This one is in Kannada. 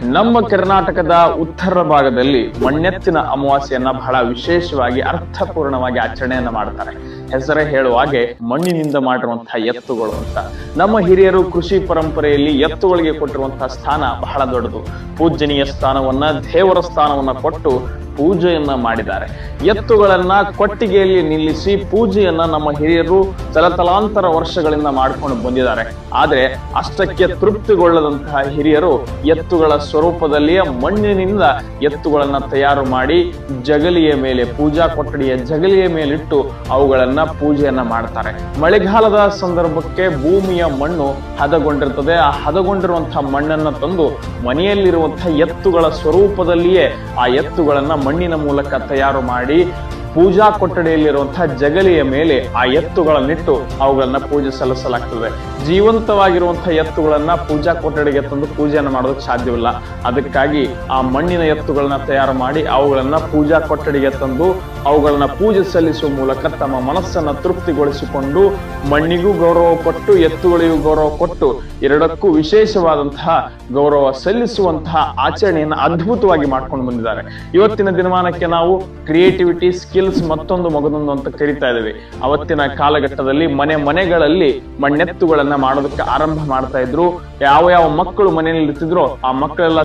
ನಮ್ಮ ಕರ್ನಾಟಕದ ಉತ್ತರ ಭಾಗದಲ್ಲಿ ಮಣ್ಣೆತ್ತಿನ ಅಮಾವಾಸ್ಯೆಯನ್ನ ಬಹಳ ವಿಶೇಷವಾಗಿ ಅರ್ಥಪೂರ್ಣವಾಗಿ ಆಚರಣೆಯನ್ನ ಮಾಡ್ತಾರೆ. ಹೆಸರೇ ಹೇಳುವ ಹಾಗೆ ಮಣ್ಣಿನಿಂದ ಮಾಡಿರುವಂತಹ ಎತ್ತುಗಳು ಅಂತ. ನಮ್ಮ ಹಿರಿಯರು ಕೃಷಿ ಪರಂಪರೆಯಲ್ಲಿ ಎತ್ತುಗಳಿಗೆ ಕೊಟ್ಟಿರುವಂತಹ ಸ್ಥಾನ ಬಹಳ ದೊಡ್ಡದು. ಪೂಜನೀಯ ಸ್ಥಾನವನ್ನ, ದೇವರ ಸ್ಥಾನವನ್ನ ಕೊಟ್ಟು ಪೂಜೆಯನ್ನ ಮಾಡಿದ್ದಾರೆ. ಎತ್ತುಗಳನ್ನ ಕೊಟ್ಟಿಗೆಯಲ್ಲಿ ನಿಲ್ಲಿಸಿ ಪೂಜೆಯನ್ನ ನಮ್ಮ ಹಿರಿಯರು ತಲತಲಾಂತರ ವರ್ಷಗಳಿಂದ ಮಾಡ್ಕೊಂಡು ಬಂದಿದ್ದಾರೆ. ಆದ್ರೆ ಅಷ್ಟಕ್ಕೆ ತೃಪ್ತಿಗೊಳ್ಳದಂತಹ ಹಿರಿಯರು ಎತ್ತುಗಳ ಸ್ವರೂಪದಲ್ಲಿಯೇ ಮಣ್ಣಿನಿಂದ ಎತ್ತುಗಳನ್ನ ತಯಾರು ಮಾಡಿ ಜಗಲಿಯ ಮೇಲೆ, ಪೂಜಾ ಕೊಠಡಿಯ ಜಗಲಿಯ ಮೇಲಿಟ್ಟು ಅವುಗಳನ್ನ ಪೂಜೆಯನ್ನ ಮಾಡ್ತಾರೆ. ಮಳೆಗಾಲದ ಸಂದರ್ಭಕ್ಕೆ ಭೂಮಿಯ ಮಣ್ಣು ಹದಗೊಂಡಿರ್ತದೆ. ಆ ಹದಗೊಂಡಿರುವಂತಹ ಮಣ್ಣನ್ನ ತಂದು ಮನೆಯಲ್ಲಿರುವಂತಹ ಎತ್ತುಗಳ ಸ್ವರೂಪದಲ್ಲಿಯೇ ಆ ಎತ್ತುಗಳನ್ನ ಮಣ್ಣಿನ ಮೂಲಕ ತಯಾರು ಮಾಡಿ ಪೂಜಾ ಕೊಠಡಿಯಲ್ಲಿರುವಂತಹ ಜಗಲಿಯ ಮೇಲೆ ಆ ಎತ್ತುಗಳನ್ನಿಟ್ಟು ಅವುಗಳನ್ನ ಪೂಜೆ ಸಲ್ಲಿಸಲಾಗ್ತದೆ. ಜೀವಂತವಾಗಿರುವಂತಹ ಎತ್ತುಗಳನ್ನ ಪೂಜಾ ಕೊಠಡಿಗೆ ತಂದು ಪೂಜೆಯನ್ನು ಮಾಡೋದಕ್ಕೆ ಸಾಧ್ಯವಿಲ್ಲ. ಅದಕ್ಕಾಗಿ ಆ ಮಣ್ಣಿನ ಎತ್ತುಗಳನ್ನ ತಯಾರು ಮಾಡಿ ಅವುಗಳನ್ನ ಪೂಜಾ ಕೊಠಡಿಗೆ ತಂದು ಅವುಗಳನ್ನ ಪೂಜೆ ಸಲ್ಲಿಸುವ ಮೂಲಕ ತಮ್ಮ ಮನಸ್ಸನ್ನ ತೃಪ್ತಿಗೊಳಿಸಿಕೊಂಡು ಮಣ್ಣಿಗೂ ಗೌರವ ಕೊಟ್ಟು ಎತ್ತುಗಳಿಗೂ ಗೌರವ ಕೊಟ್ಟು ಎರಡಕ್ಕೂ ವಿಶೇಷವಾದಂತಹ ಗೌರವ ಸಲ್ಲಿಸುವಂತಹ ಆಚರಣೆಯನ್ನು ಅದ್ಭುತವಾಗಿ ಮಾಡ್ಕೊಂಡು ಬಂದಿದ್ದಾರೆ. ಇವತ್ತಿನ ದಿನಮಾನಕ್ಕೆ ನಾವು ಕ್ರಿಯೇಟಿವಿಟಿ, ಸ್ಕಿಲ್ಸ್ ಮತ್ತೊಂದು ಮಗದೊಂದು ಅಂತ ಕರಿತಾ ಇದ್ದೀವಿ. ಅವತ್ತಿನ ಕಾಲಘಟ್ಟದಲ್ಲಿ ಮನೆಗಳಲ್ಲಿ ಮಣ್ಣೆತ್ತುಗಳನ್ನ ಮಾಡೋದಕ್ಕೆ ಆರಂಭ ಮಾಡ್ತಾ ಇದ್ರು. ಯಾವ ಮಕ್ಕಳು ಮನೆಯಲ್ಲಿ ಇರ್ತಿದ್ರೋ ಆ ಮಕ್ಕಳೆಲ್ಲ